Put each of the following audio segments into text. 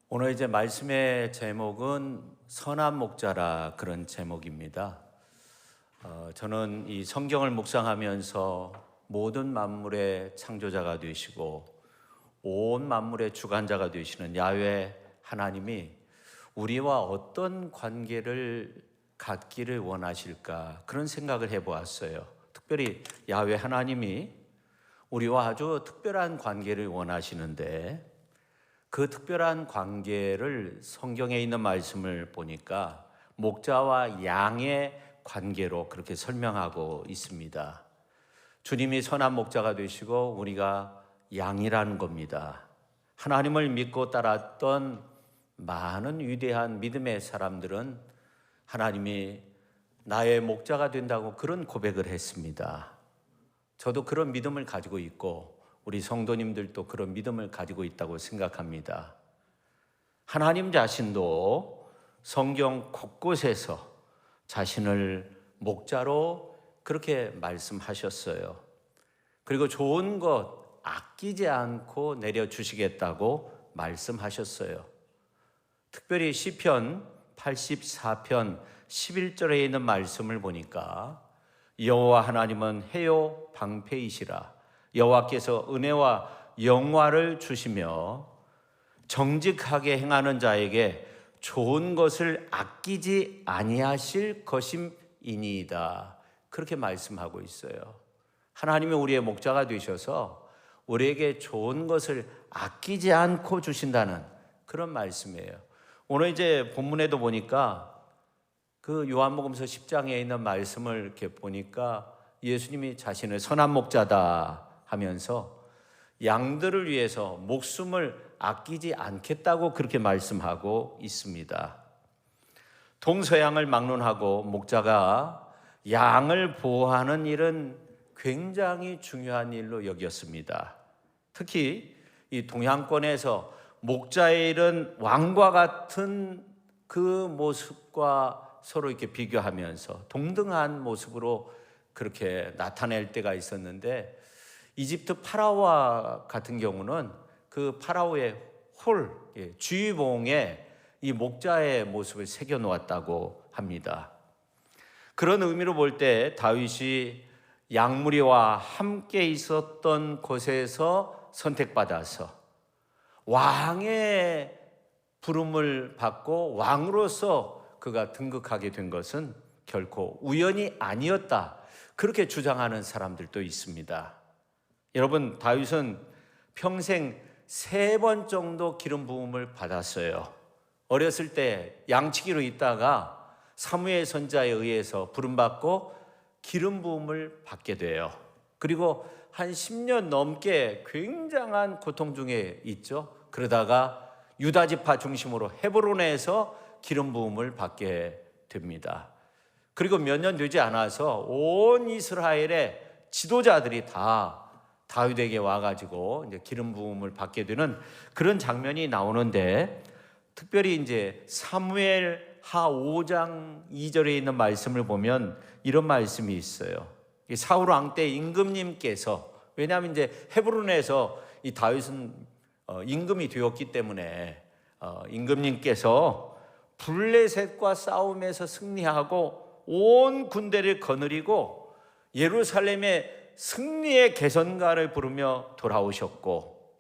오늘 이제 말씀의 제목은 선한 목자라 그런 제목입니다. 저는 이 성경을 묵상하면서 모든 만물의 창조자가 되시고 온 만물의 주관자가 되시는 야훼 하나님이 우리와 어떤 관계를 갖기를 원하실까 그런 생각을 해보았어요. 특별히 야훼 하나님이 우리와 아주 특별한 관계를 원하시는데 그 특별한 관계를 성경에 있는 말씀을 보니까 목자와 양의 관계로 그렇게 설명하고 있습니다. 주님이 선한 목자가 되시고 우리가 양이라는 겁니다. 하나님을 믿고 따랐던 많은 위대한 믿음의 사람들은 하나님이 나의 목자가 된다고 그런 고백을 했습니다. 저도 그런 믿음을 가지고 있고 우리 성도님들도 그런 믿음을 가지고 있다고 생각합니다. 하나님 자신도 성경 곳곳에서 자신을 목자로 그렇게 말씀하셨어요. 그리고 좋은 것 아끼지 않고 내려주시겠다고 말씀하셨어요. 특별히 시편 84편 11절에 있는 말씀을 보니까 여호와 하나님은 해요 방패이시라. 여호와께서 은혜와 영화를 주시며 정직하게 행하는 자에게 좋은 것을 아끼지 아니하실 것임이니이다. 그렇게 말씀하고 있어요. 하나님이 우리의 목자가 되셔서 우리에게 좋은 것을 아끼지 않고 주신다는 그런 말씀이에요. 오늘 이제 본문에도 보니까 그 요한복음서 10장에 있는 말씀을 이렇게 보니까 예수님이 자신을 선한 목자다 하면서 양들을 위해서 목숨을 아끼지 않겠다고 그렇게 말씀하고 있습니다. 동서양을 막론하고 목자가 양을 보호하는 일은 굉장히 중요한 일로 여겼습니다. 특히 이 동양권에서 목자의 일은 왕과 같은 그 모습과 서로 이렇게 비교하면서 동등한 모습으로 그렇게 나타낼 때가 있었는데 이집트 파라오와 같은 경우는 그 파라오의 주의봉에 이 목자의 모습을 새겨 놓았다고 합니다. 그런 의미로 볼 때 다윗이 양무리와 함께 있었던 곳에서 선택받아서 왕의 부름을 받고 왕으로서 그가 등극하게 된 것은 결코 우연이 아니었다. 그렇게 주장하는 사람들도 있습니다. 여러분, 다윗은 평생 3번 정도 기름 부음을 받았어요. 어렸을 때 양치기로 있다가 사무엘 선지자에 의해서 부름받고 기름 부음을 받게 돼요. 그리고 한 10년 넘게 굉장한 고통 중에 있죠. 그러다가 유다 지파 중심으로 헤브론에서 기름 부음을 받게 됩니다. 그리고 몇 년 되지 않아서 온 이스라엘의 지도자들이 다 다윗에게 와가지고 이제 기름 부음을 받게 되는 그런 장면이 나오는데, 특별히 이제 사무엘 하 5장 2절에 있는 말씀을 보면 이런 말씀이 있어요. 사울 왕 때 임금님께서, 왜냐하면 이제 헤브론에서 이 다윗은 임금이 되었기 때문에 임금님께서 블레셋과 싸움에서 승리하고 온 군대를 거느리고 예루살렘에 승리의 개선가를 부르며 돌아오셨고,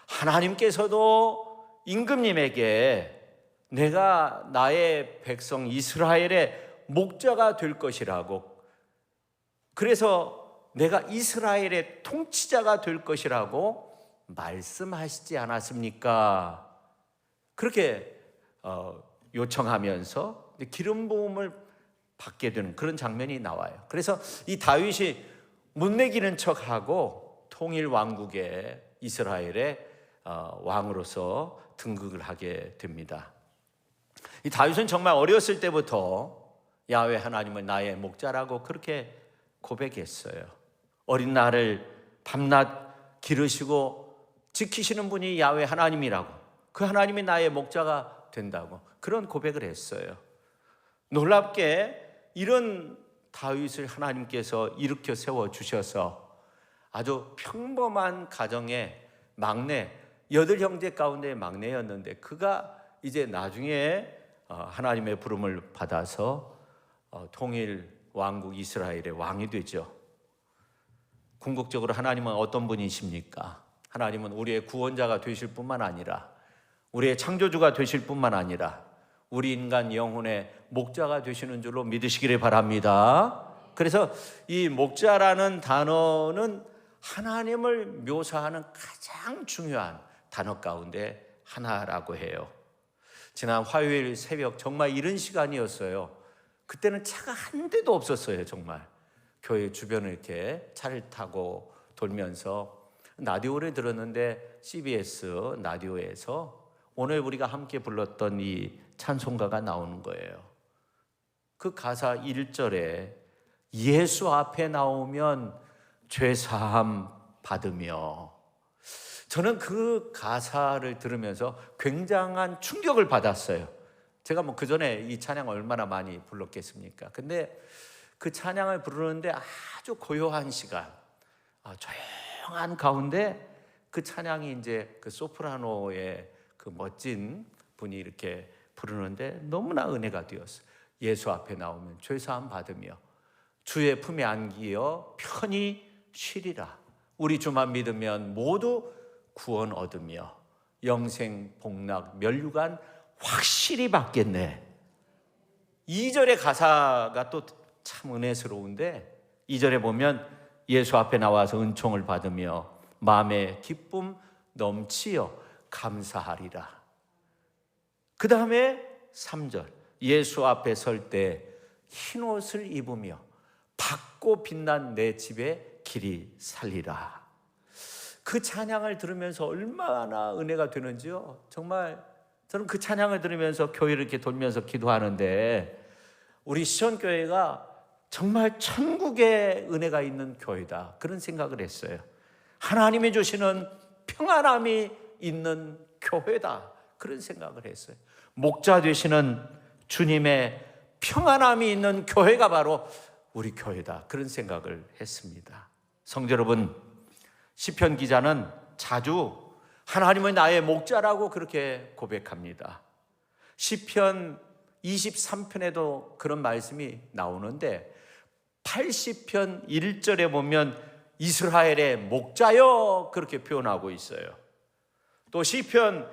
하나님께서도 임금님에게 내가 나의 백성 이스라엘의 목자가 될 것이라고, 그래서 내가 이스라엘의 통치자가 될 것이라고 말씀하시지 않았습니까? 그렇게 요청하면서 기름 부음을 받게 되는 그런 장면이 나와요. 그래서 이 다윗이 못 내기는 척하고 통일 왕국의 이스라엘의 왕으로서 등극을 하게 됩니다. 이 다윗은 정말 어렸을 때부터 야훼 하나님은 나의 목자라고 그렇게 고백했어요. 어린 날을 밤낮 기르시고 지키시는 분이 야훼 하나님이라고, 그 하나님이 나의 목자가 된다고 그런 고백을 했어요. 놀랍게 이런 다윗을 하나님께서 일으켜 세워주셔서 아주 평범한 가정의 막내 여덟 형제 가운데 막내였는데 그가 이제 나중에 하나님의 부름을 받아서 통일 왕국 이스라엘의 왕이 되죠. 궁극적으로 하나님은 어떤 분이십니까? 하나님은 우리의 구원자가 되실 뿐만 아니라 우리의 창조주가 되실 뿐만 아니라 우리 인간 영혼의 목자가 되시는 줄로 믿으시기를 바랍니다. 그래서 이 목자라는 단어는 하나님을 묘사하는 가장 중요한 단어 가운데 하나라고 해요. 지난 화요일 새벽 정말 이른 시간이었어요. 그때는 차가 한 대도 없었어요. 정말 교회 주변을 이렇게 차를 타고 돌면서 라디오를 들었는데 CBS 라디오에서 오늘 우리가 함께 불렀던 이 찬송가가 나오는 거예요. 그 가사 1절에 예수 앞에 나오면 죄사함 받으며, 저는 그 가사를 들으면서 굉장한 충격을 받았어요. 제가 뭐 그 전에 이 찬양 얼마나 많이 불렀겠습니까? 근데 그 찬양을 부르는데 아주 고요한 시간, 조용한 가운데 그 찬양이 이제 그 소프라노의 그 멋진 분이 이렇게 부르는데 너무나 은혜가 되었어요. 예수 앞에 나오면 죄사함 받으며 주의 품에 안기어 편히 쉬리라. 우리 주만 믿으면 모두 구원 얻으며 영생 복락 멸류관 확실히 받겠네. 2절의 가사가 또 참 은혜스러운데 2절에 보면 예수 앞에 나와서 은총을 받으며 마음에 기쁨 넘치어 감사하리라. 그 다음에 3절 예수 앞에 설 때 흰옷을 입으며 밝고 빛난 내 집에 길이 살리라. 그 찬양을 들으면서 얼마나 은혜가 되는지요. 정말 저는 그 찬양을 들으면서 교회를 이렇게 돌면서 기도하는데 우리 시온교회가 정말 천국의 은혜가 있는 교회다, 그런 생각을 했어요. 하나님이 주시는 평안함이 있는 교회다, 그런 생각을 했어요. 목자 되시는 주님의 평안함이 있는 교회가 바로 우리 교회다, 그런 생각을 했습니다. 성도 여러분, 시편 기자는 자주 하나님은 나의 목자라고 그렇게 고백합니다. 시편 23편에도 그런 말씀이 나오는데 80편 1절에 보면 이스라엘의 목자여 그렇게 표현하고 있어요. 또 시편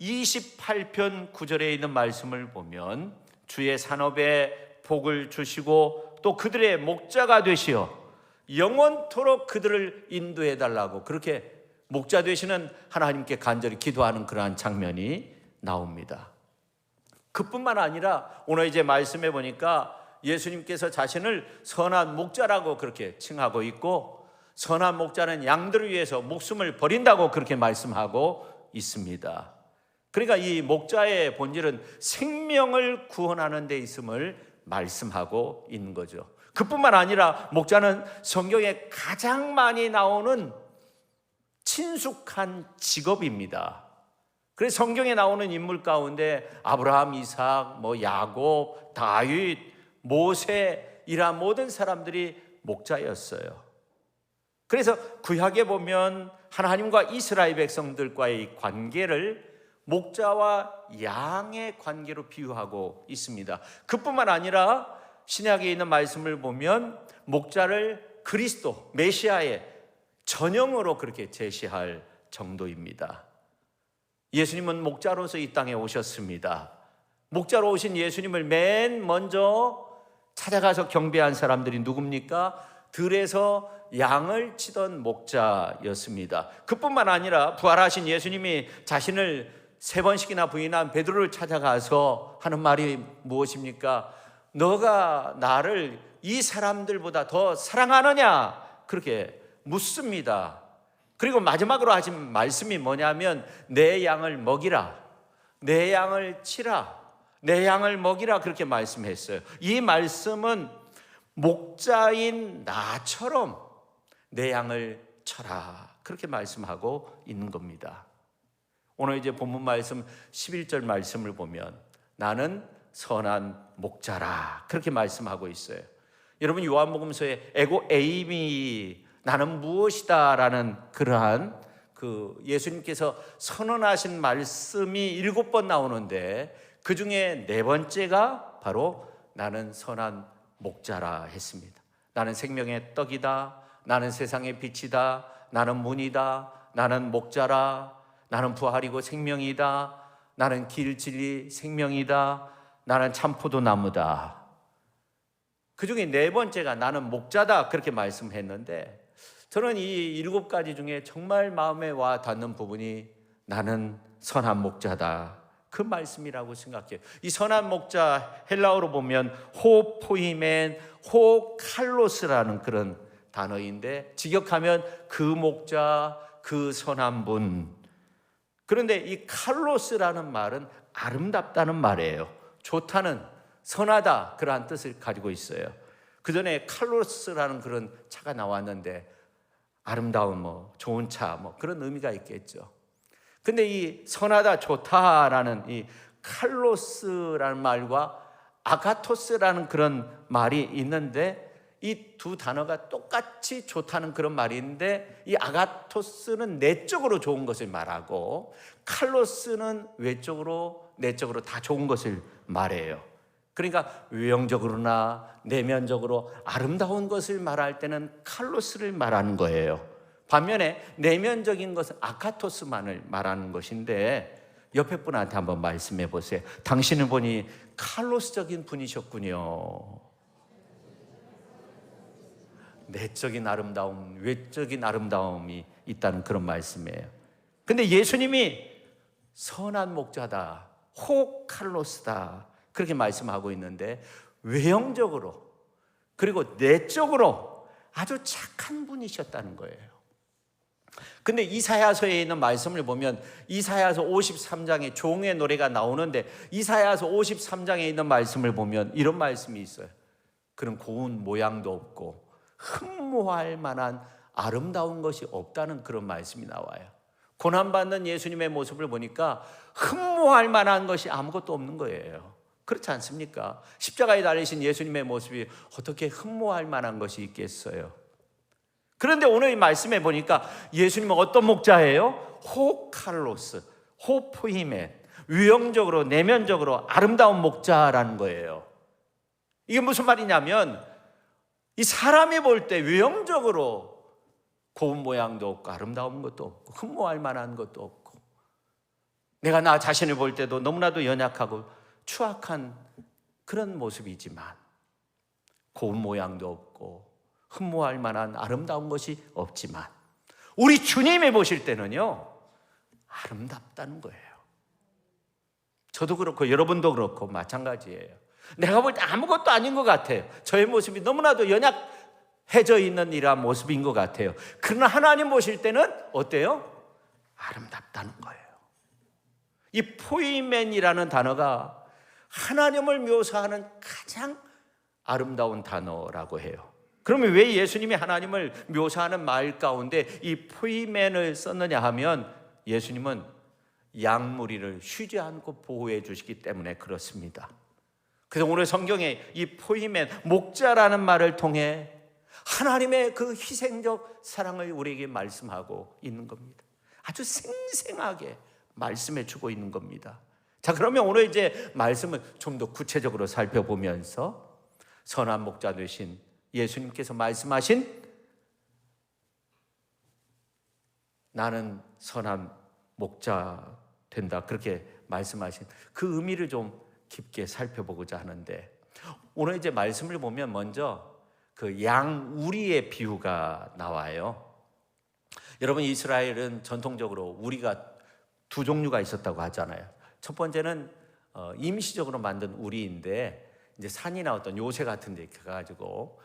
28편 9절에 있는 말씀을 보면 주의 산업에 복을 주시고 또 그들의 목자가 되시어 영원토록 그들을 인도해 달라고 그렇게 목자 되시는 하나님께 간절히 기도하는 그러한 장면이 나옵니다. 그뿐만 아니라 오늘 이제 말씀해 보니까 예수님께서 자신을 선한 목자라고 그렇게 칭하고 있고, 선한 목자는 양들을 위해서 목숨을 버린다고 그렇게 말씀하고 있습니다. 그러니까 이 목자의 본질은 생명을 구원하는 데 있음을 말씀하고 있는 거죠. 그뿐만 아니라 목자는 성경에 가장 많이 나오는 친숙한 직업입니다. 그래서 성경에 나오는 인물 가운데 아브라함, 이삭, 야곱, 다윗, 모세 이런 모든 사람들이 목자였어요. 그래서 구약에 보면 하나님과 이스라엘 백성들과의 이 관계를 목자와 양의 관계로 비유하고 있습니다. 그뿐만 아니라 신약에 있는 말씀을 보면 목자를 그리스도, 메시아의 전형으로 그렇게 제시할 정도입니다. 예수님은 목자로서 이 땅에 오셨습니다. 목자로 오신 예수님을 맨 먼저 찾아가서 경배한 사람들이 누굽니까? 들에서 양을 치던 목자였습니다. 그뿐만 아니라 부활하신 예수님이 자신을 3번씩이나 부인한 베드로를 찾아가서 하는 말이 무엇입니까? 너가 나를 이 사람들보다 더 사랑하느냐? 그렇게 묻습니다. 그리고 마지막으로 하신 말씀이 뭐냐면 내 양을 먹이라, 내 양을 치라, 내 양을 먹이라 그렇게 말씀했어요. 이 말씀은 목자인 나처럼 내 양을 쳐라 그렇게 말씀하고 있는 겁니다. 오늘 이제 본문 말씀 11절 말씀을 보면 나는 선한 목자라 그렇게 말씀하고 있어요. 여러분 요한복음서의 에고 에이미 나는 무엇이다 라는 그러한 그 예수님께서 선언하신 말씀이 7번 나오는데 그 중에 4번째가 바로 나는 선한 목자라 했습니다. 나는 생명의 떡이다. 나는 세상의 빛이다. 나는 문이다. 나는 목자라. 나는 부활이고 생명이다. 나는 길, 진리, 생명이다. 나는 참포도 나무다. 그 중에 4번째가 나는 목자다 그렇게 말씀했는데 저는 이 7가지 중에 정말 마음에 와 닿는 부분이 나는 선한 목자다 그 말씀이라고 생각해요. 이 선한 목자 헬라어로 보면 호포이멘 호칼로스라는 그런 단어인데 직역하면 그 목자 그 선한 분. 그런데 이 칼로스라는 말은 아름답다는 말이에요. 좋다는, 선하다 그러한 뜻을 가지고 있어요. 그 전에 칼로스라는 그런 차가 나왔는데 아름다운 좋은 차 그런 의미가 있겠죠. 근데 이 선하다 좋다라는 이 칼로스라는 말과 아가토스라는 그런 말이 있는데 이 두 단어가 똑같이 좋다는 그런 말이 있는데 이 아가토스는 내적으로 좋은 것을 말하고 칼로스는 외적으로 내적으로 다 좋은 것을 말해요. 그러니까 외형적으로나 내면적으로 아름다운 것을 말할 때는 칼로스를 말하는 거예요. 반면에 내면적인 것은 아카토스만을 말하는 것인데 옆에 분한테 한번 말씀해 보세요. 당신을 보니 칼로스적인 분이셨군요. 내적인 아름다움, 외적인 아름다움이 있다는 그런 말씀이에요. 근데 예수님이 선한 목자다, 호칼로스다 그렇게 말씀하고 있는데 외형적으로 그리고 내적으로 아주 착한 분이셨다는 거예요. 근데 이사야서에 있는 말씀을 보면 이사야서 53장에 종의 노래가 나오는데 이사야서 53장에 있는 말씀을 보면 이런 말씀이 있어요. 그런 고운 모양도 없고 흠모할 만한 아름다운 것이 없다는 그런 말씀이 나와요. 고난받는 예수님의 모습을 보니까 흠모할 만한 것이 아무것도 없는 거예요. 그렇지 않습니까? 십자가에 달리신 예수님의 모습이 어떻게 흠모할 만한 것이 있겠어요? 그런데 오늘 이 말씀에 보니까 예수님은 어떤 목자예요? 호칼로스, 호포히멘, 외형적으로 내면적으로 아름다운 목자라는 거예요. 이게 무슨 말이냐면 이 사람이 볼 때 외형적으로 고운 모양도 없고 아름다운 것도 없고 흠모할 만한 것도 없고 내가 나 자신을 볼 때도 너무나도 연약하고 추악한 그런 모습이지만 고운 모양도 없고 흠모할 만한 아름다운 것이 없지만 우리 주님이 보실 때는요 아름답다는 거예요. 저도 그렇고 여러분도 그렇고 마찬가지예요. 내가 볼 때 아무것도 아닌 것 같아요. 저의 모습이 너무나도 연약해져 있는 이러한 모습인 것 같아요. 그러나 하나님 보실 때는 어때요? 아름답다는 거예요. 이 포이맨이라는 단어가 하나님을 묘사하는 가장 아름다운 단어라고 해요. 그러면 왜 예수님이 하나님을 묘사하는 말 가운데 이 포이맨을 썼느냐 하면 예수님은 양무리를 쉬지 않고 보호해 주시기 때문에 그렇습니다. 그래서 오늘 성경에 이 포이맨, 목자라는 말을 통해 하나님의 그 희생적 사랑을 우리에게 말씀하고 있는 겁니다. 아주 생생하게 말씀해 주고 있는 겁니다. 자, 그러면 오늘 이제 말씀을 좀 더 구체적으로 살펴보면서 선한 목자 되신 예수님께서 말씀하신 나는 선한 목자 된다 그렇게 말씀하신 그 의미를 좀 깊게 살펴보고자 하는데 오늘 이제 말씀을 보면 먼저 그 양우리의 비유가 나와요. 여러분 이스라엘은 전통적으로 우리가 두 종류가 있었다고 하잖아요. 첫 번째는 임시적으로 만든 우리인데 이제 산이나 어떤 요새 같은 데 가가지고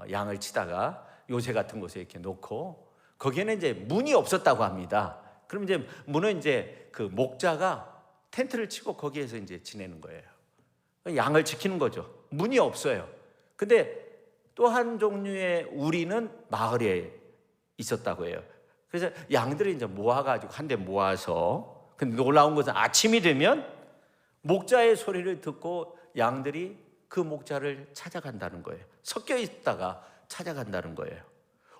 양을 치다가 요새 같은 곳에 이렇게 놓고 거기에는 이제 문이 없었다고 합니다. 그럼 이제 문은 이제 그 목자가 텐트를 치고 거기에서 이제 지내는 거예요. 양을 지키는 거죠. 문이 없어요. 근데 또 한 종류의 우리는 마을에 있었다고 해요. 그래서 양들이 이제 모아가지고 한 대 모아서 근데 놀라운 것은 아침이 되면 목자의 소리를 듣고 양들이 그 목자를 찾아간다는 거예요. 섞여 있다가 찾아간다는 거예요.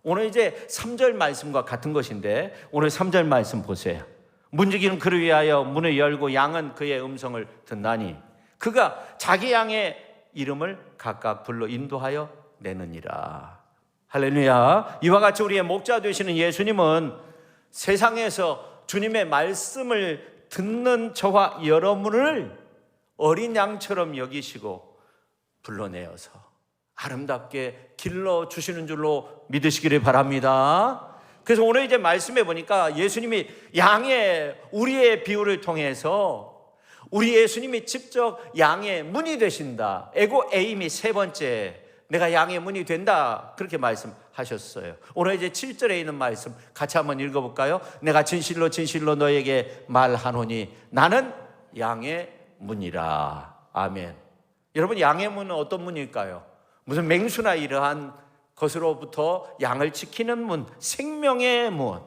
오늘 이제 3절 말씀과 같은 것인데 오늘 3절 말씀 보세요. 문지기는 그를 위하여 문을 열고 양은 그의 음성을 듣나니 그가 자기 양의 이름을 각각 불러 인도하여 내느니라. 할렐루야. 이와 같이 우리의 목자 되시는 예수님은 세상에서 주님의 말씀을 듣는 저와 여러분을 어린 양처럼 여기시고 불러내어서 아름답게 길러주시는 줄로 믿으시기를 바랍니다. 그래서 오늘 이제 말씀해 보니까 예수님이 양의 우리의 비유를 통해서 우리 예수님이 직접 양의 문이 되신다. 에고 에임이 세 번째, 내가 양의 문이 된다, 그렇게 말씀하셨어요. 오늘 이제 7절에 있는 말씀 같이 한번 읽어볼까요? 내가 진실로 진실로 너에게 말하노니 나는 양의 문이라. 아멘. 여러분, 양의 문은 어떤 문일까요? 무슨 맹수나 이러한 것으로부터 양을 지키는 문, 생명의 문.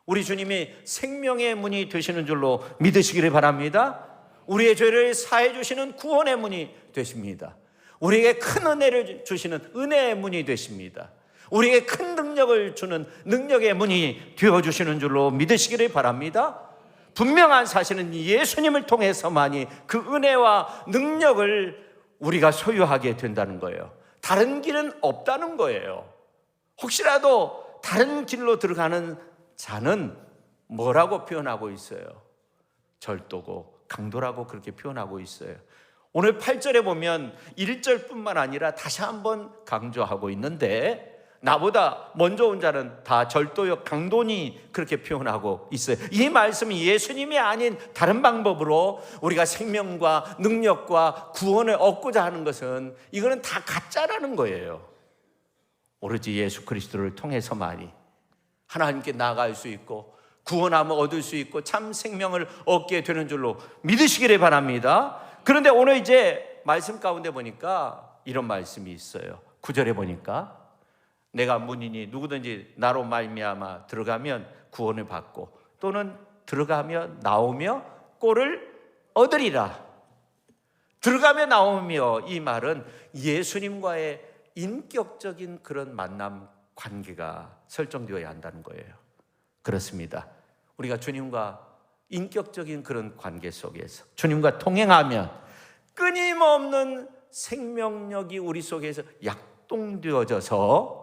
우리 주님이 생명의 문이 되시는 줄로 믿으시기를 바랍니다. 우리의 죄를 사해 주시는 구원의 문이 되십니다. 우리에게 큰 은혜를 주시는 은혜의 문이 되십니다. 우리에게 큰 능력을 주는 능력의 문이 되어주시는 줄로 믿으시기를 바랍니다. 분명한 사실은 예수님을 통해서만이 그 은혜와 능력을 우리가 소유하게 된다는 거예요. 다른 길은 없다는 거예요. 혹시라도 다른 길로 들어가는 자는 뭐라고 표현하고 있어요? 절도고 강도라고 그렇게 표현하고 있어요. 오늘 8절에 보면 1절뿐만 아니라 다시 한번 강조하고 있는데 나보다 먼저 온 자는 다 절도요 강도니 그렇게 표현하고 있어요. 이 말씀이 예수님이 아닌 다른 방법으로 우리가 생명과 능력과 구원을 얻고자 하는 것은 이거는 다 가짜라는 거예요. 오로지 예수 그리스도를 통해서만이 하나님께 나아갈 수 있고 구원함을 얻을 수 있고 참 생명을 얻게 되는 줄로 믿으시기를 바랍니다. 그런데 오늘 이제 말씀 가운데 보니까 이런 말씀이 있어요. 9절에 보니까 내가 문이니 누구든지 나로 말미암아 들어가면 구원을 받고 또는 들어가며 나오며 꼴을 얻으리라. 들어가며 나오며, 이 말은 예수님과의 인격적인 그런 만남 관계가 설정되어야 한다는 거예요. 그렇습니다. 우리가 주님과 인격적인 그런 관계 속에서 주님과 통행하면 끊임없는 생명력이 우리 속에서 약동되어져서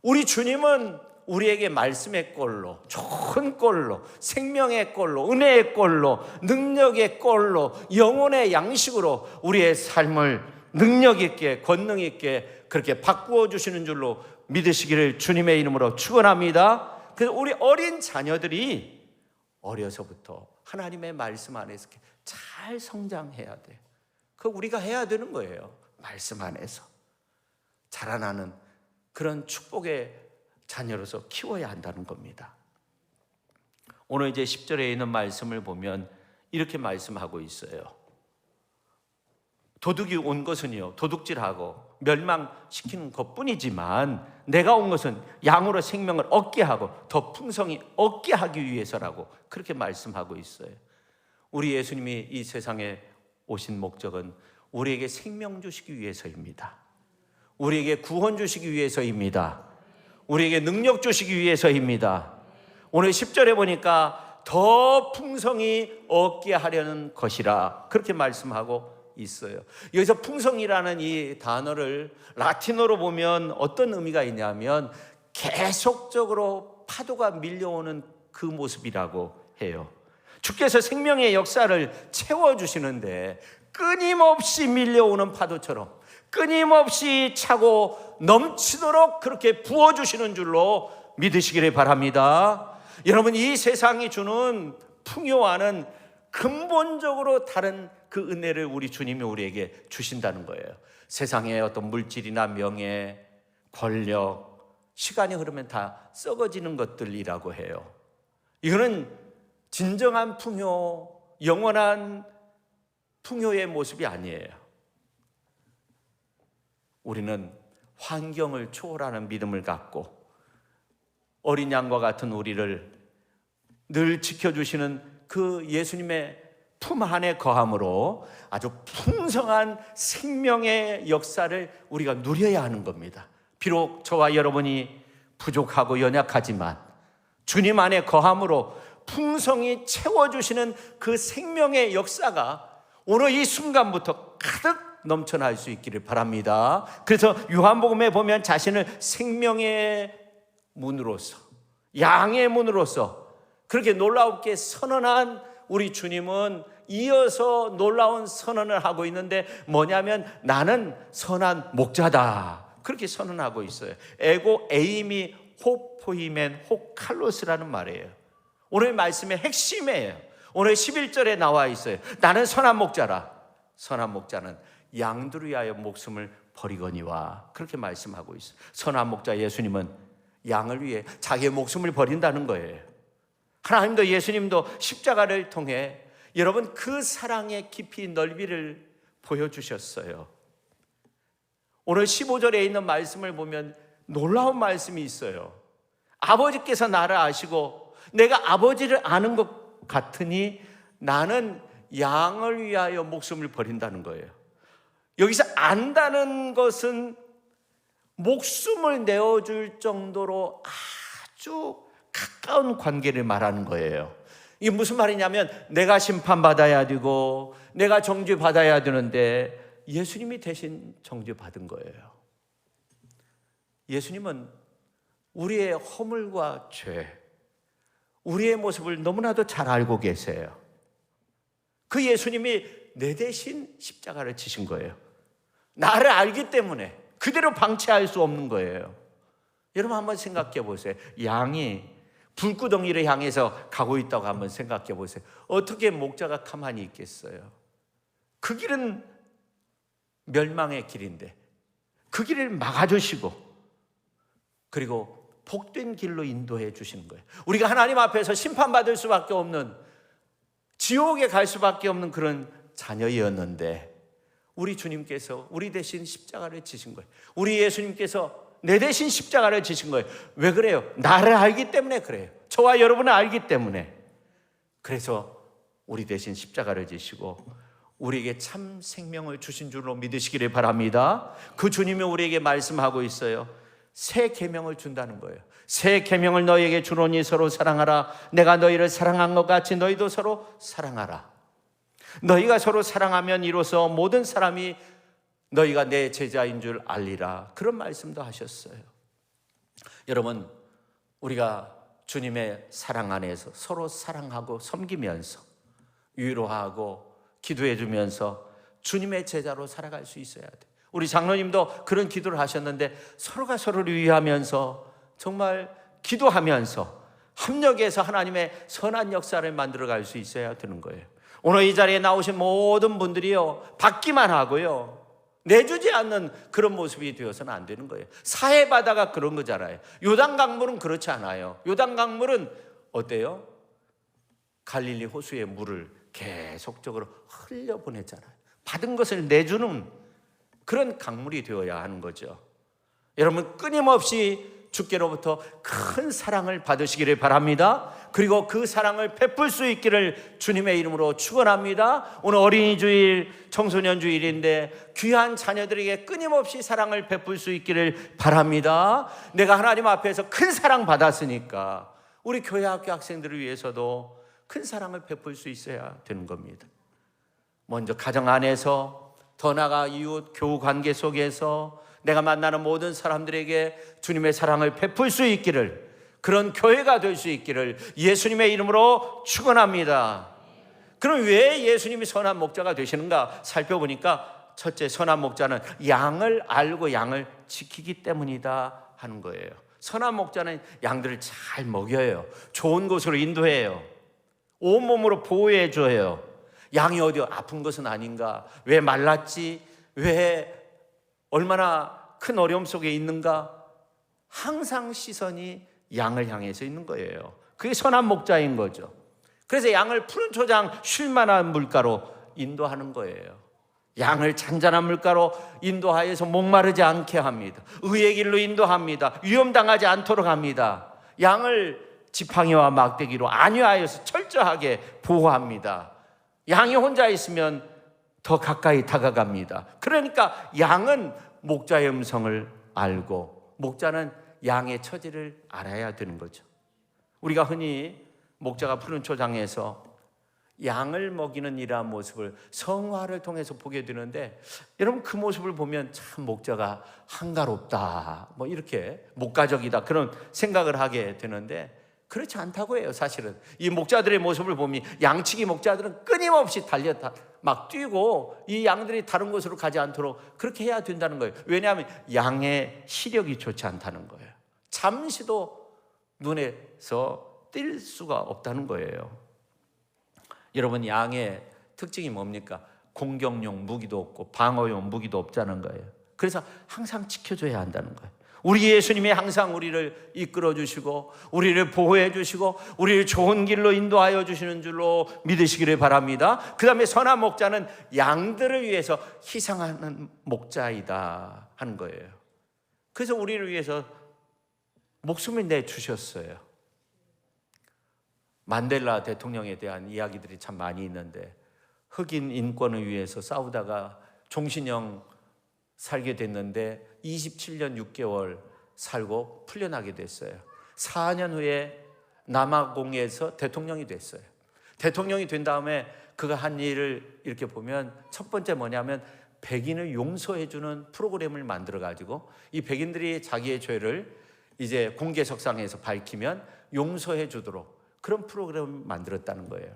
우리 주님은 우리에게 말씀의 꼴로, 좋은 꼴로, 생명의 꼴로, 은혜의 꼴로, 능력의 꼴로, 영혼의 양식으로 우리의 삶을 능력 있게, 권능 있게 그렇게 바꾸어 주시는 줄로 믿으시기를 주님의 이름으로 축원합니다. 그래서 우리 어린 자녀들이 어려서부터 하나님의 말씀 안에서 잘 성장해야 돼요. 그거 우리가 해야 되는 거예요. 말씀 안에서 자라나는 그런 축복의 자녀로서 키워야 한다는 겁니다. 오늘 이제 10절에 있는 말씀을 보면 이렇게 말씀하고 있어요. 도둑이 온 것은요, 도둑질하고 멸망시키는 것뿐이지만 내가 온 것은 양으로 생명을 얻게 하고 더 풍성히 얻게 하기 위해서라고 그렇게 말씀하고 있어요. 우리 예수님이 이 세상에 오신 목적은 우리에게 생명 주시기 위해서입니다. 우리에게 구원 주시기 위해서입니다. 우리에게 능력 주시기 위해서입니다. 오늘 10절에 보니까 더 풍성히 얻게 하려는 것이라 그렇게 말씀하고 있어요. 여기서 풍성이라는 이 단어를 라틴어로 보면 어떤 의미가 있냐면 계속적으로 파도가 밀려오는 그 모습이라고 해요. 주께서 생명의 역사를 채워주시는데 끊임없이 밀려오는 파도처럼 끊임없이 차고 넘치도록 그렇게 부어주시는 줄로 믿으시기를 바랍니다. 여러분, 이 세상이 주는 풍요와는 근본적으로 다른 그 은혜를 우리 주님이 우리에게 주신다는 거예요. 세상의 어떤 물질이나 명예, 권력, 시간이 흐르면 다 썩어지는 것들이라고 해요. 이거는 진정한 풍요, 영원한 풍요의 모습이 아니에요. 우리는 환경을 초월하는 믿음을 갖고 어린 양과 같은 우리를 늘 지켜주시는 그 예수님의 품 안에 거함으로 아주 풍성한 생명의 역사를 우리가 누려야 하는 겁니다. 비록 저와 여러분이 부족하고 연약하지만 주님 안에 거함으로 풍성히 채워주시는 그 생명의 역사가 오늘 이 순간부터 가득 넘쳐날 수 있기를 바랍니다. 그래서 요한복음에 보면 자신을 생명의 문으로서, 양의 문으로서 그렇게 놀랍게 선언한 우리 주님은 이어서 놀라운 선언을 하고 있는데 뭐냐면 나는 선한 목자다, 그렇게 선언하고 있어요. 에고 에이미 호포이멘 호칼로스라는 말이에요. 오늘 말씀의 핵심이에요. 오늘 11절에 나와 있어요. 나는 선한 목자라. 선한 목자는 양들을 위하여 목숨을 버리거니와, 그렇게 말씀하고 있어요. 선한 목자 예수님은 양을 위해 자기의 목숨을 버린다는 거예요. 하나님도 예수님도 십자가를 통해 여러분 그 사랑의 깊이 넓이를 보여주셨어요. 오늘 15절에 있는 말씀을 보면 놀라운 말씀이 있어요. 아버지께서 나를 아시고 내가 아버지를 아는 것 같으니 나는 양을 위하여 목숨을 버린다는 거예요. 여기서 안다는 것은 목숨을 내어줄 정도로 아주 가까운 관계를 말하는 거예요. 이게 무슨 말이냐면 내가 심판받아야 되고 내가 정죄받아야 되는데 예수님이 대신 정죄받은 거예요. 예수님은 우리의 허물과 죄, 우리의 모습을 너무나도 잘 알고 계세요. 그 예수님이 내 대신 십자가를 지신 거예요. 나를 알기 때문에 그대로 방치할 수 없는 거예요. 여러분 한번 생각해 보세요. 양이 불구덩이를 향해서 가고 있다고 한번 생각해 보세요. 어떻게 목자가 가만히 있겠어요? 그 길은 멸망의 길인데 그 길을 막아주시고 그리고 복된 길로 인도해 주시는 거예요. 우리가 하나님 앞에서 심판받을 수밖에 없는, 지옥에 갈 수밖에 없는 그런 자녀였는데 우리 주님께서 우리 대신 십자가를 지신 거예요. 우리 예수님께서 내 대신 십자가를 지신 거예요. 왜 그래요? 나를 알기 때문에 그래요. 저와 여러분을 알기 때문에. 그래서 우리 대신 십자가를 지시고 우리에게 참 생명을 주신 줄로 믿으시기를 바랍니다. 그 주님이 우리에게 말씀하고 있어요. 새 계명을 준다는 거예요. 새 계명을 너희에게 주노니 서로 사랑하라. 내가 너희를 사랑한 것 같이 너희도 서로 사랑하라. 너희가 서로 사랑하면 이로써 모든 사람이 너희가 내 제자인 줄 알리라. 그런 말씀도 하셨어요. 여러분, 우리가 주님의 사랑 안에서 서로 사랑하고 섬기면서 위로하고 기도해 주면서 주님의 제자로 살아갈 수 있어야 돼. 우리 장로님도 그런 기도를 하셨는데 서로가 서로를 위하면서 정말 기도하면서 협력해서 하나님의 선한 역사를 만들어갈 수 있어야 되는 거예요. 오늘 이 자리에 나오신 모든 분들이요, 받기만 하고요, 내주지 않는 그런 모습이 되어서는 안 되는 거예요. 사해바다가 그런 거잖아요. 요단강물은 그렇지 않아요. 요단강물은 어때요? 갈릴리 호수의 물을 계속적으로 흘려보내잖아요. 받은 것을 내주는 그런 강물이 되어야 하는 거죠. 여러분 끊임없이 주께로부터 큰 사랑을 받으시기를 바랍니다. 그리고 그 사랑을 베풀 수 있기를 주님의 이름으로 축원합니다. 오늘 어린이 주일, 청소년 주일인데 귀한 자녀들에게 끊임없이 사랑을 베풀 수 있기를 바랍니다. 내가 하나님 앞에서 큰 사랑 받았으니까 우리 교회 학교 학생들을 위해서도 큰 사랑을 베풀 수 있어야 되는 겁니다. 먼저 가정 안에서, 더 나아가 이웃 교우 관계 속에서 내가 만나는 모든 사람들에게 주님의 사랑을 베풀 수 있기를, 그런 교회가 될 수 있기를 예수님의 이름으로 축원합니다. 그럼 왜 예수님이 선한 목자가 되시는가 살펴보니까 첫째, 선한 목자는 양을 알고 양을 지키기 때문이다 하는 거예요. 선한 목자는 양들을 잘 먹여요. 좋은 곳으로 인도해요. 온몸으로 보호해 줘요. 양이 어디 아픈 것은 아닌가? 왜 말랐지? 왜 얼마나 큰 어려움 속에 있는가? 항상 시선이 양을 향해서 있는 거예요. 그게 선한 목자인 거죠. 그래서 양을 푸른 초장 쉴 만한 물가로 인도하는 거예요. 양을 잔잔한 물가로 인도하여서 목마르지 않게 합니다. 의의 길로 인도합니다. 위험당하지 않도록 합니다. 양을 지팡이와 막대기로 안위하여서 철저하게 보호합니다. 양이 혼자 있으면 더 가까이 다가갑니다. 그러니까 양은 목자의 음성을 알고 목자는 양의 처지를 알아야 되는 거죠. 우리가 흔히 목자가 푸른 초장에서 양을 먹이는 이러한 모습을 성화를 통해서 보게 되는데, 여러분 그 모습을 보면 참 목자가 한가롭다, 뭐 이렇게 목가적이다, 그런 생각을 하게 되는데 그렇지 않다고 해요. 사실은 이 목자들의 모습을 보면 양치기 목자들은 끊임없이 달렸다 막 뛰고 이 양들이 다른 곳으로 가지 않도록 그렇게 해야 된다는 거예요. 왜냐하면 양의 시력이 좋지 않다는 거예요. 잠시도 눈에서 뗄 수가 없다는 거예요. 여러분, 양의 특징이 뭡니까? 공격용 무기도 없고 방어용 무기도 없다는 거예요. 그래서 항상 지켜줘야 한다는 거예요. 우리 예수님이 항상 우리를 이끌어 주시고 우리를 보호해 주시고 우리를 좋은 길로 인도하여 주시는 줄로 믿으시기를 바랍니다. 그 다음에 선한 목자는 양들을 위해서 희생하는 목자이다 하는 거예요. 그래서 우리를 위해서 목숨을 내주셨어요. 만델라 대통령에 대한 이야기들이 참 많이 있는데, 흑인 인권을 위해서 싸우다가 종신형 살게 됐는데 27년 6개월 살고 풀려나게 됐어요. 4년 후에 남아공에서 대통령이 됐어요. 대통령이 된 다음에 그가 한 일을 이렇게 보면 첫 번째 뭐냐면 백인을 용서해주는 프로그램을 만들어가지고 이 백인들이 자기의 죄를 이제 공개석상에서 밝히면 용서해 주도록 그런 프로그램을 만들었다는 거예요.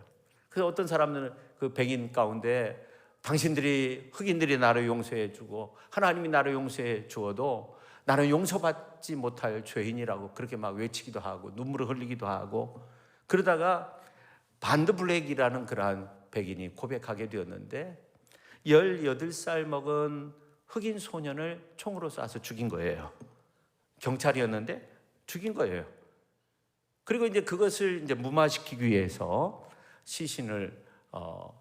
그래서 어떤 사람들은 그 백인 가운데 당신들이, 흑인들이 나를 용서해 주고 하나님이 나를 용서해 주어도 나는 용서받지 못할 죄인이라고 그렇게 막 외치기도 하고 눈물을 흘리기도 하고, 그러다가 반드 블랙이라는 그러한 백인이 고백하게 되었는데 18살 먹은 흑인 소년을 총으로 쏴서 죽인 거예요. 경찰이었는데 죽인 거예요. 그리고 이제 그것을 이제 무마시키기 위해서 시신을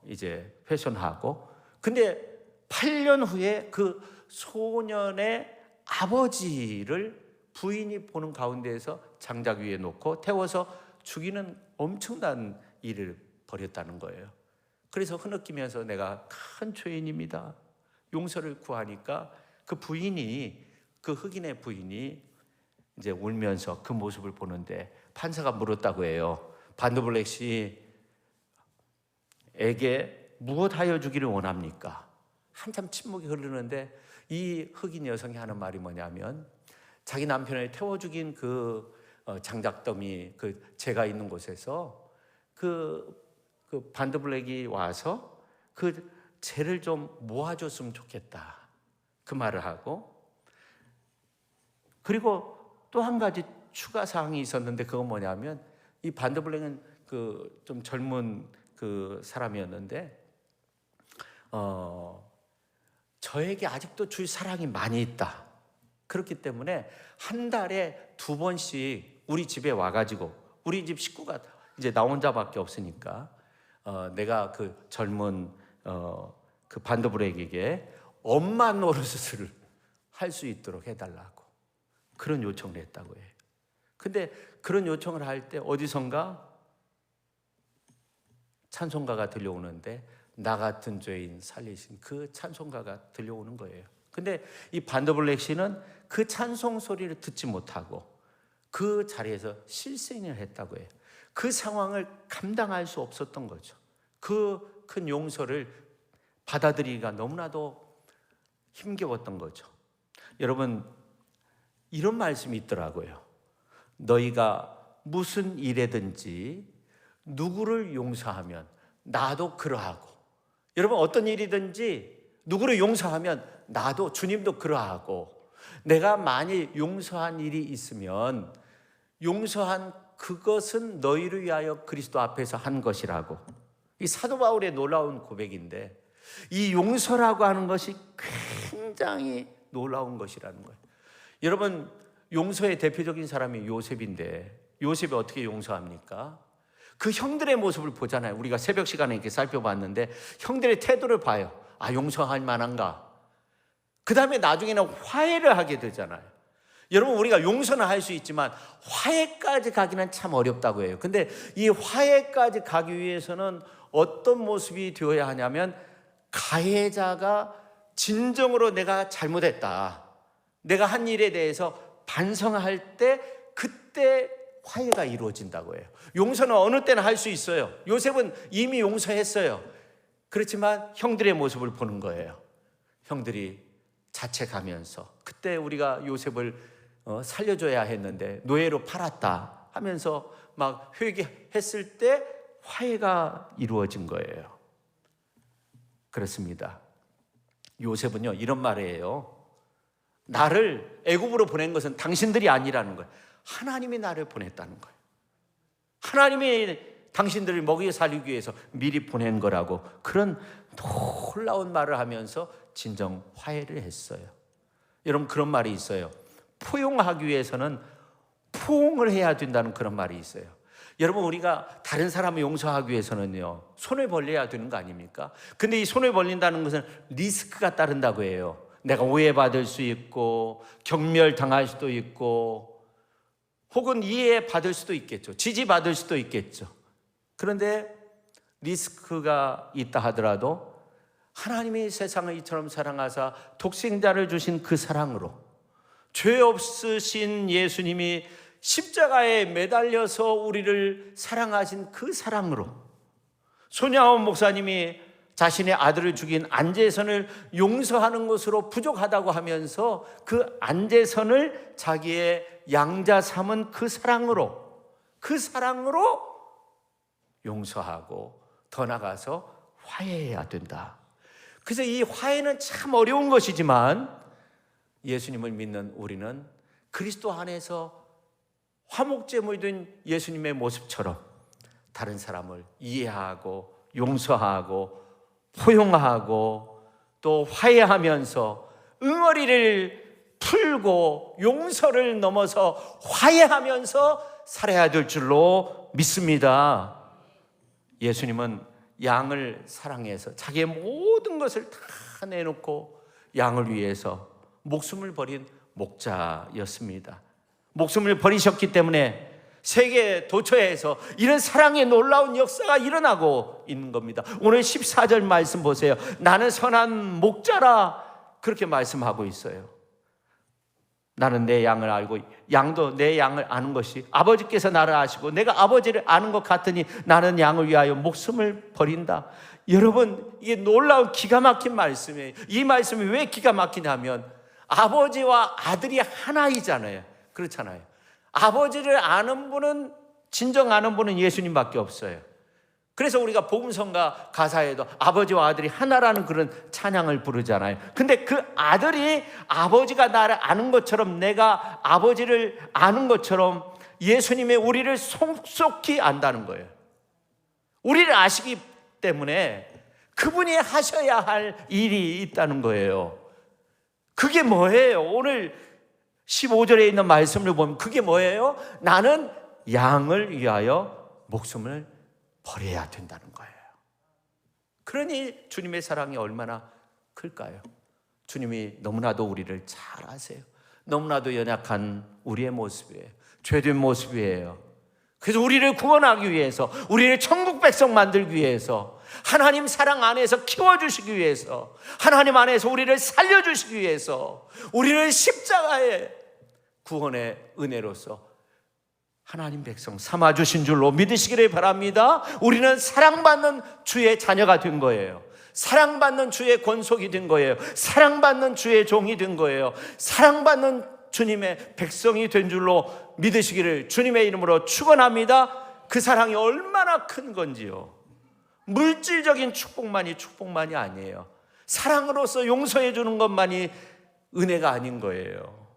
이제 훼손하고, 근데 8년 후에 그 소년의 아버지를 부인이 보는 가운데에서 장작 위에 놓고 태워서 죽이는 엄청난 일을 벌였다는 거예요. 그래서 흐느끼면서 내가 큰 죄인입니다, 용서를 구하니까 그 부인이, 그 흑인의 부인이 이제 울면서 그 모습을 보는데 판사가 물었다고 해요. 반드 블랙 씨에게 무엇하여 주기를 원합니까? 한참 침묵이 흐르는데 이 흑인 여성이 하는 말이 뭐냐면, 자기 남편을 태워 죽인 그 장작더미, 그 재가 있는 곳에서 그 반드 블랙이 와서 그 재를 좀 모아줬으면 좋겠다, 그 말을 하고, 그리고 또 한 가지 추가 사항이 있었는데 그건 뭐냐면, 이 반드 블랙은 그 좀 젊은 그 사람이었는데 저에게 아직도 줄 사랑이 많이 있다. 그렇기 때문에 한 달에 2번씩 우리 집에 와가지고, 우리 집 식구가 이제 나 혼자밖에 없으니까 내가 그 젊은 그 반드 블랙에게 엄마 노릇을 할 수 있도록 해달라고 그런 요청을 했다고 해요. 근데 그런 요청을 할 때 어디선가 찬송가가 들려오는데 나 같은 죄인 살리신 그 찬송가가 들려오는 거예요. 근데 이 반드 블랙 씨는 그 찬송 소리를 듣지 못하고 그 자리에서 실생을 했다고 해요. 그 상황을 감당할 수 없었던 거죠. 그 큰 용서를 받아들이기가 너무나도 힘겨웠던 거죠. 여러분, 이런 말씀이 있더라고요. 너희가 무슨 일에든지 누구를 용서하면 나도 그러하고, 여러분 어떤 일이든지 누구를 용서하면 나도, 주님도 그러하고, 내가 만일 용서한 일이 있으면 용서한 그것은 너희를 위하여 그리스도 앞에서 한 것이라고. 이 사도 바울의 놀라운 고백인데, 이 용서라고 하는 것이 굉장히 놀라운 것이라는 거예요. 여러분, 용서의 대표적인 사람이 요셉인데 요셉이 어떻게 용서합니까? 그 형들의 모습을 보잖아요. 우리가 새벽 시간에 이렇게 살펴봤는데 형들의 태도를 봐요. 아, 용서할 만한가? 그 다음에 나중에는 화해를 하게 되잖아요. 여러분, 우리가 용서는 할 수 있지만 화해까지 가기는 참 어렵다고 해요. 근데 이 화해까지 가기 위해서는 어떤 모습이 되어야 하냐면, 가해자가 진정으로 내가 잘못했다, 내가 한 일에 대해서 반성할 때 그때 화해가 이루어진다고 해요. 용서는 어느 때나 할 수 있어요. 요셉은 이미 용서했어요. 그렇지만 형들의 모습을 보는 거예요. 형들이 자책하면서 그때 우리가 요셉을 살려줘야 했는데 노예로 팔았다 하면서 막 회개했을 때 화해가 이루어진 거예요. 그렇습니다. 요셉은요 이런 말이에요. 나를 애굽으로 보낸 것은 당신들이 아니라는 거예요. 하나님이 나를 보냈다는 거예요. 하나님이 당신들을 먹여 살리기 위해서 미리 보낸 거라고 그런 놀라운 말을 하면서 진정 화해를 했어요. 여러분 그런 말이 있어요. 포용하기 위해서는 포옹을 해야 된다는 그런 말이 있어요. 여러분 우리가 다른 사람을 용서하기 위해서는요 손을 벌려야 되는 거 아닙니까? 근데 이 손을 벌린다는 것은 리스크가 따른다고 해요. 내가 오해받을 수 있고 경멸당할 수도 있고 혹은 이해받을 수도 있겠죠. 지지받을 수도 있겠죠. 그런데 리스크가 있다 하더라도 하나님이 세상을 이처럼 사랑하사 독생자를 주신 그 사랑으로 죄 없으신 예수님이 십자가에 매달려서 우리를 사랑하신 그 사랑으로 손양원 목사님이 자신의 아들을 죽인 안재선을 용서하는 것으로 부족하다고 하면서 그 안재선을 자기의 양자 삼은 그 사랑으로 용서하고 더 나아가서 화해해야 된다. 그래서 이 화해는 참 어려운 것이지만 예수님을 믿는 우리는 그리스도 안에서 화목제물이 된 예수님의 모습처럼 다른 사람을 이해하고 용서하고 포용하고 또 화해하면서 응어리를 풀고 용서를 넘어서 화해하면서 살아야 될 줄로 믿습니다. 예수님은 양을 사랑해서 자기의 모든 것을 다 내놓고 양을 위해서 목숨을 버린 목자였습니다. 목숨을 버리셨기 때문에 세계 도처에서 이런 사랑의 놀라운 역사가 일어나고 있는 겁니다. 오늘 14절 말씀 보세요. 나는 선한 목자라 그렇게 말씀하고 있어요. 나는 내 양을 알고 양도 내 양을 아는 것이 아버지께서 나를 아시고 내가 아버지를 아는 것 같으니 나는 양을 위하여 목숨을 버린다. 여러분 이게 놀라운 기가 막힌 말씀이에요. 이 말씀이 왜 기가 막히냐면 아버지와 아들이 하나이잖아요. 그렇잖아요. 아버지를 아는 분은 진정 아는 분은 예수님밖에 없어요. 그래서 우리가 복음성가 가사에도 아버지와 아들이 하나라는 그런 찬양을 부르잖아요. 근데 그 아들이 아버지가 나를 아는 것처럼 내가 아버지를 아는 것처럼 예수님이 우리를 속속히 안다는 거예요. 우리를 아시기 때문에 그분이 하셔야 할 일이 있다는 거예요. 그게 뭐예요? 오늘 15절에 있는 말씀을 보면 그게 뭐예요? 나는 양을 위하여 목숨을 버려야 된다는 거예요. 그러니 주님의 사랑이 얼마나 클까요? 주님이 너무나도 우리를 잘 아세요. 너무나도 연약한 우리의 모습이에요. 죄된 모습이에요. 그래서 우리를 구원하기 위해서, 우리를 천국 백성 만들기 위해서, 하나님 사랑 안에서 키워주시기 위해서, 하나님 안에서 우리를 살려주시기 위해서, 우리를 십자가의 구원의 은혜로서 하나님 백성 삼아주신 줄로 믿으시기를 바랍니다. 우리는 사랑받는 주의 자녀가 된 거예요. 사랑받는 주의 권속이 된 거예요. 사랑받는 주의 종이 된 거예요. 사랑받는 주님의 백성이 된 줄로 믿으시기를 주님의 이름으로 축원합니다. 그 사랑이 얼마나 큰 건지요. 물질적인 축복만이 아니에요. 사랑으로서 용서해 주는 것만이 은혜가 아닌 거예요.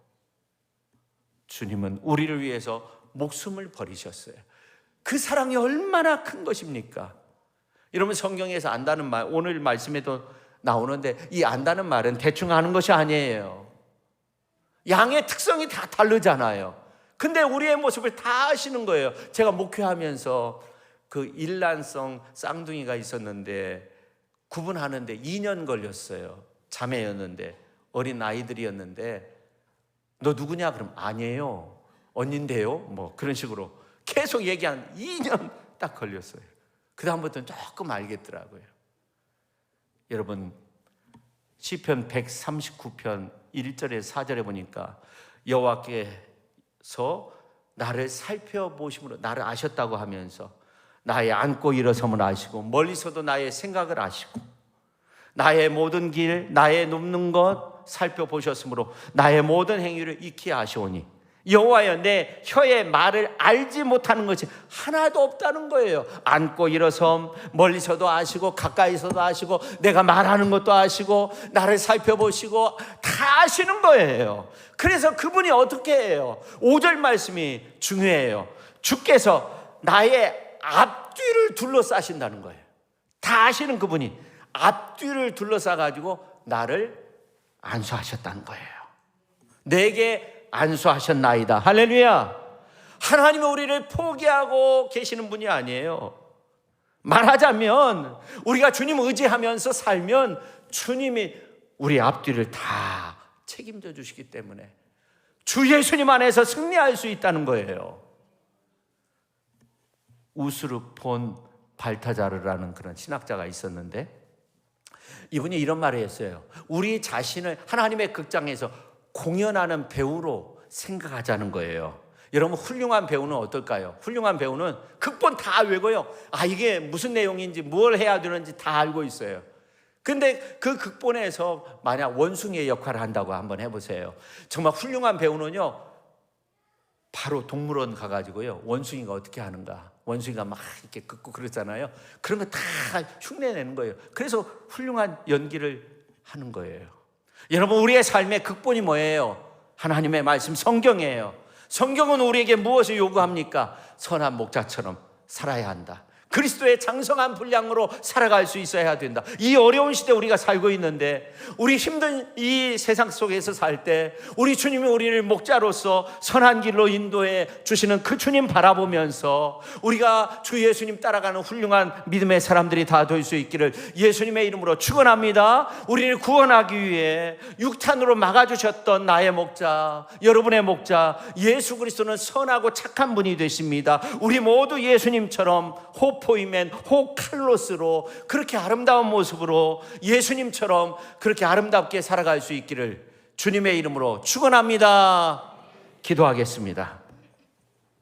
주님은 우리를 위해서 목숨을 버리셨어요. 그 사랑이 얼마나 큰 것입니까? 여러분 성경에서 안다는 말 오늘 말씀에도 나오는데 이 안다는 말은 대충 아는 것이 아니에요. 양의 특성이 다 다르잖아요. 근데 우리의 모습을 다 아시는 거예요. 제가 목회하면서 그 일란성 쌍둥이가 있었는데 구분하는데 2년 걸렸어요. 자매였는데 어린 아이들이었는데 너 누구냐? 그럼 아니에요. 언니인데요. 뭐 그런 식으로 계속 얘기한 2년 딱 걸렸어요. 그 다음부터는 조금 알겠더라고요. 여러분 시편 139편 1절에 4절에 보니까 여호와께서 나를 살펴보심으로 나를 아셨다고 하면서 나의 앉고 일어섬을 아시고 멀리서도 나의 생각을 아시고 나의 모든 길, 나의 눕는 것 살펴보셨으므로 나의 모든 행위를 익히 아시오니 여호와여 내 혀의 말을 알지 못하는 것이 하나도 없다는 거예요. 앉고 일어섬 멀리서도 아시고 가까이서도 아시고 내가 말하는 것도 아시고 나를 살펴보시고 다 아시는 거예요. 그래서 그분이 어떻게 해요? 5절 말씀이 중요해요. 주께서 나의 앞뒤를 둘러싸신다는 거예요. 다 아시는 그분이 앞뒤를 둘러싸가지고 나를 안수하셨다는 거예요. 내게 안수하셨나이다. 할렐루야. 하나님은 우리를 포기하고 계시는 분이 아니에요. 말하자면 우리가 주님 의지하면서 살면 주님이 우리 앞뒤를 다 책임져 주시기 때문에 주 예수님 안에서 승리할 수 있다는 거예요. 우스르 본 발타자르라는 그런 신학자가 있었는데 이분이 이런 말을 했어요. 우리 자신을 하나님의 극장에서 공연하는 배우로 생각하자는 거예요. 여러분 훌륭한 배우는 어떨까요? 훌륭한 배우는 극본 다 외고요. 이게 무슨 내용인지 뭘 해야 되는지 다 알고 있어요. 근데 그 극본에서 만약 원숭이의 역할을 한다고 한번 해보세요. 정말 훌륭한 배우는요 바로 동물원 가가지고요 원숭이가 어떻게 하는가 원숭이가 막 이렇게 긋고 그러잖아요. 그런 거 다 흉내내는 거예요. 그래서 훌륭한 연기를 하는 거예요. 여러분 우리의 삶의 극본이 뭐예요? 하나님의 말씀 성경이에요. 성경은 우리에게 무엇을 요구합니까? 선한 목자처럼 살아야 한다. 그리스도의 장성한 분량으로 살아갈 수 있어야 된다. 이 어려운 시대 우리가 살고 있는데 우리 힘든 이 세상 속에서 살 때 우리 주님이 우리를 목자로서 선한 길로 인도해 주시는 그 주님 바라보면서 우리가 주 예수님 따라가는 훌륭한 믿음의 사람들이 다 될 수 있기를 예수님의 이름으로 축원합니다. 우리를 구원하기 위해 육탄으로 막아주셨던 나의 목자, 여러분의 목자 예수 그리스도는 선하고 착한 분이 되십니다. 우리 모두 예수님처럼 호포이면 호칼로스로 그렇게 아름다운 모습으로 예수님처럼 그렇게 아름답게 살아갈 수 있기를 주님의 이름으로 축원합니다. 기도하겠습니다.